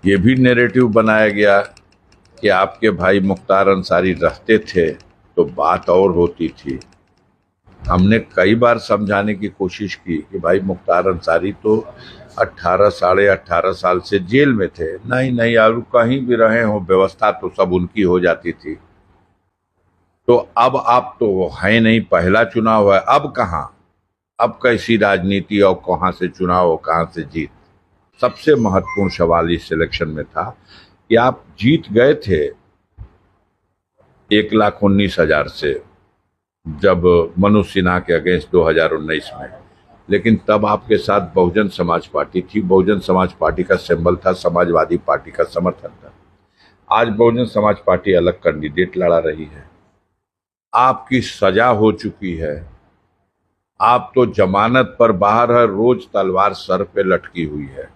ये भी नैरेटिव बनाया गया कि आपके भाई मुख्तार अंसारी रहते थे तो बात और होती थी। हमने कई बार समझाने की कोशिश की कि भाई मुख्तार अंसारी तो 18 साढ़े 18 साल से जेल में थे। नहीं नहीं, और कहीं भी रहे हो व्यवस्था तो सब उनकी हो जाती थी। तो अब आप तो वो है नहीं, पहला चुनाव है, अब कहाँ, अब कैसी राजनीति और कहाँ से चुनाव और कहाँ से जीत। सबसे महत्वपूर्ण सवाल इस इलेक्शन में था कि आप जीत गए थे 1,19,000 से, जब मनोज सिन्हा के अगेंस्ट 2019 में, लेकिन तब आपके साथ बहुजन समाज पार्टी थी। बहुजन समाज पार्टी का सिंबल था, समाजवादी पार्टी का समर्थन था। आज बहुजन समाज पार्टी अलग कैंडिडेट लड़ा रही है। आपकी सजा हो चुकी है, आप तो जमानत पर बाहर है, रोज तलवार सर पे लटकी हुई है।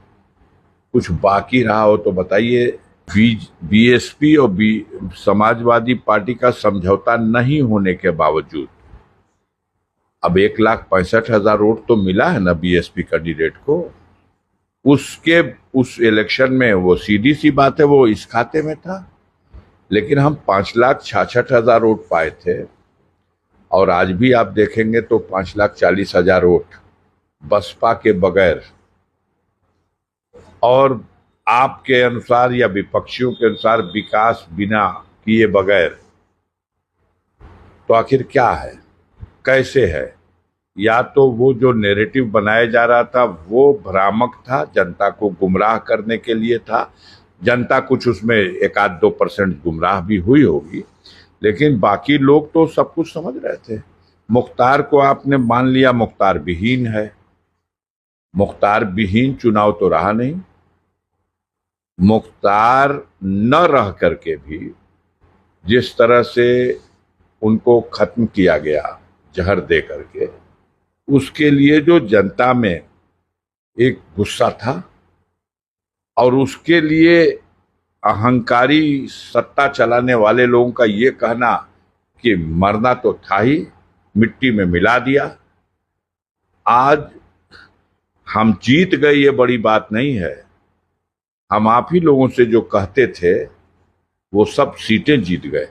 कुछ बाकी रहा हो तो बताइए। बीएसपी और समाजवादी पार्टी का समझौता नहीं होने के बावजूद अब 1,65,000 वोट तो मिला है ना बीएसपी कैंडिडेट को। उसके उस इलेक्शन में वो सीधी सी बात है, वो इस खाते में था। लेकिन हम 5,66,000 वोट पाए थे, और आज भी आप देखेंगे तो 5,40,000 वोट बसपा के बगैर, और आपके अनुसार या विपक्षियों के अनुसार विकास बिना किए बगैर। तो आखिर क्या है, कैसे है? या तो वो जो नैरेटिव बनाया जा रहा था वो भ्रामक था, जनता को गुमराह करने के लिए था। जनता कुछ उसमें 1-2% गुमराह भी हुई होगी, लेकिन बाकी लोग तो सब कुछ समझ रहे थे। मुख्तार को आपने मान लिया मुख्तार विहीन है। मुख्तार विहीन चुनाव तो रहा नहीं। मुख्तार न रह करके भी जिस तरह से उनको खत्म किया गया जहर दे करके, उसके लिए जो जनता में एक गुस्सा था, और उसके लिए अहंकारी सत्ता चलाने वाले लोगों का ये कहना कि मरना तो था ही, मिट्टी में मिला दिया। आज हम जीत गए ये बड़ी बात नहीं है। हम आप ही लोगों से जो कहते थे वो सब सीटें जीत गए।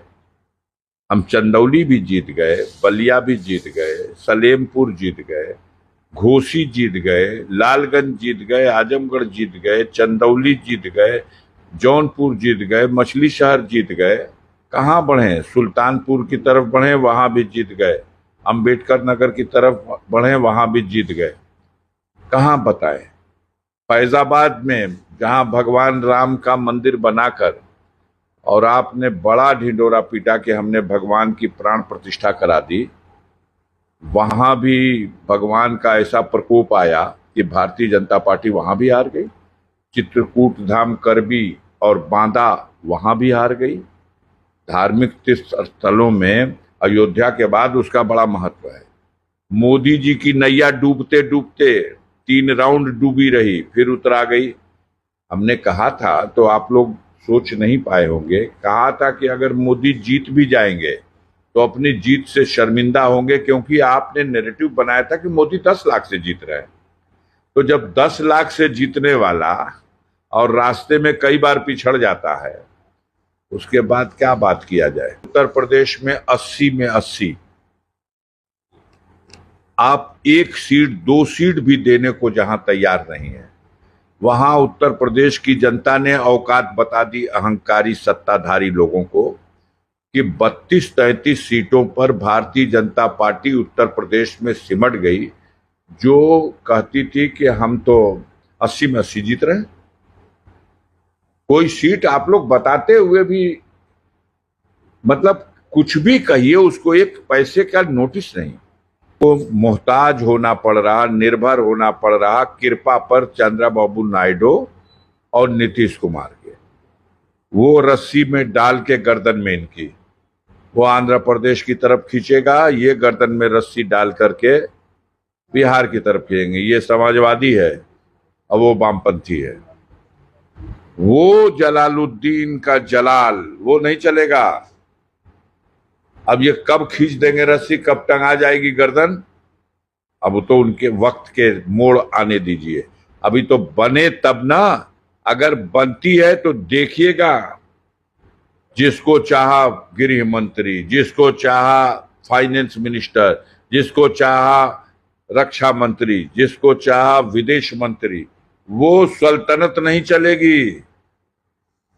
हम चंदौली भी जीत गए, बलिया भी जीत गए, सलेमपुर जीत गए, घोसी जीत गए, लालगंज जीत गए, आजमगढ़ जीत गए, चंदौली जीत गए, जौनपुर जीत गए, मछली शहर जीत गए। कहाँ बढ़े? सुल्तानपुर की तरफ बढ़े, वहां भी जीत गए। अंबेडकर नगर की तरफ बढ़े, वहां भी जीत गए। कहाँ बताएं? फैजाबाद में जहां भगवान राम का मंदिर बनाकर और आपने बड़ा ढिंडोरा पीटा कि हमने भगवान की प्राण प्रतिष्ठा करा दी, वहां भी भगवान का ऐसा प्रकोप आया कि भारतीय जनता पार्टी वहां भी हार गई। चित्रकूट धाम, करबी और बांदा वहां भी हार गई। धार्मिक तीर्थ स्थलों में अयोध्या के बाद उसका बड़ा महत्व है। मोदी जी की नैया डूबते डूबते 3 राउंड डूबी रही, फिर उतरा गई। हमने कहा था, तो आप लोग सोच नहीं पाए होंगे, कहा था कि अगर मोदी जीत भी जाएंगे तो अपनी जीत से शर्मिंदा होंगे, क्योंकि आपने नैरेटिव बनाया था कि मोदी 10 लाख से जीत रहे हैं। तो जब 10 लाख से जीतने वाला और रास्ते में कई बार पिछड़ जाता है, उसके बाद क्या बात किया जाए। उत्तर प्रदेश में 80 में 80, आप 1 सीट 2 सीट भी देने को जहां तैयार नहीं है, वहां उत्तर प्रदेश की जनता ने औकात बता दी अहंकारी सत्ताधारी लोगों को कि 32-33 सीटों पर भारतीय जनता पार्टी उत्तर प्रदेश में सिमट गई, जो कहती थी कि हम तो 80 में 80 जीत रहे हैं। कोई सीट आप लोग बताते हुए भी, मतलब कुछ भी कहिए, उसको एक पैसे का नोटिस नहीं। को मोहताज होना पड़ रहा, निर्भर होना पड़ रहा कृपा पर चंद्रबाबू नायडू और नीतीश कुमार के। वो रस्सी में डाल के गर्दन में इनकी, वो आंध्र प्रदेश की तरफ खींचेगा, ये गर्दन में रस्सी डाल करके बिहार की तरफ खींचेंगे। ये समाजवादी है और वो वामपंथी है। वो जलालुद्दीन का जलाल वो नहीं चलेगा। अब ये कब खींच देंगे रस्सी, कब टंगा जाएगी गर्दन, अब तो उनके वक्त के मोड़ आने दीजिए। अभी तो बने तब ना, अगर बनती है तो देखिएगा, जिसको चाहा गृह मंत्री, जिसको चाहा फाइनेंस मिनिस्टर, जिसको चाहा रक्षा मंत्री, जिसको चाहा विदेश मंत्री, वो सल्तनत नहीं चलेगी।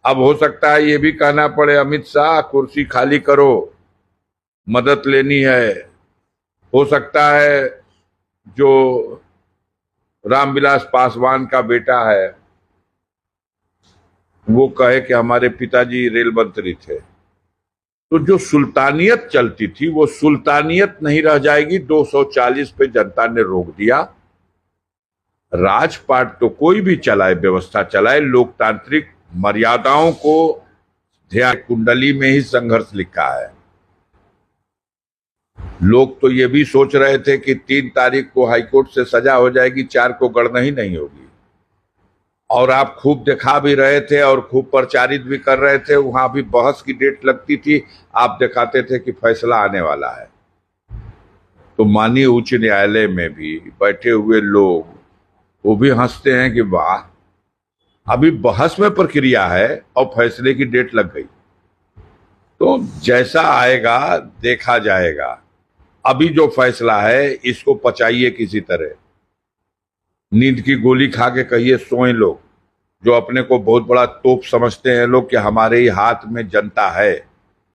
अब हो सकता है ये भी कहना पड़े, अमित शाह कुर्सी खाली करो, मदद लेनी है। हो सकता है जो रामविलास पासवान का बेटा है वो कहे कि हमारे पिताजी रेल मंत्री थे। तो जो सुल्तानियत चलती थी वो सुल्तानियत नहीं रह जाएगी। 240 पे जनता ने रोक दिया। राजपाट तो कोई भी चलाए, व्यवस्था चलाए, लोकतांत्रिक मर्यादाओं को ध्यान कुंडली में ही संघर्ष लिखा है। लोग तो ये भी सोच रहे थे कि 3 तारीख को हाईकोर्ट से सजा हो जाएगी, 4 को गणना ही नहीं होगी। और आप खूब दिखा भी रहे थे और खूब प्रचारित भी कर रहे थे। वहां भी बहस की डेट लगती थी, आप दिखाते थे कि फैसला आने वाला है। तो माननीय उच्च न्यायालय में भी बैठे हुए लोग वो भी हंसते हैं कि वाह, अभी बहस में प्रक्रिया है और फैसले की डेट लग गई। तो जैसा आएगा देखा जाएगा। अभी जो फैसला है इसको पचाइए किसी तरह, नींद की गोली खा के कहिए सोए लोग। जो अपने को बहुत बड़ा तोप समझते हैं लोग कि हमारे ही हाथ में जनता है,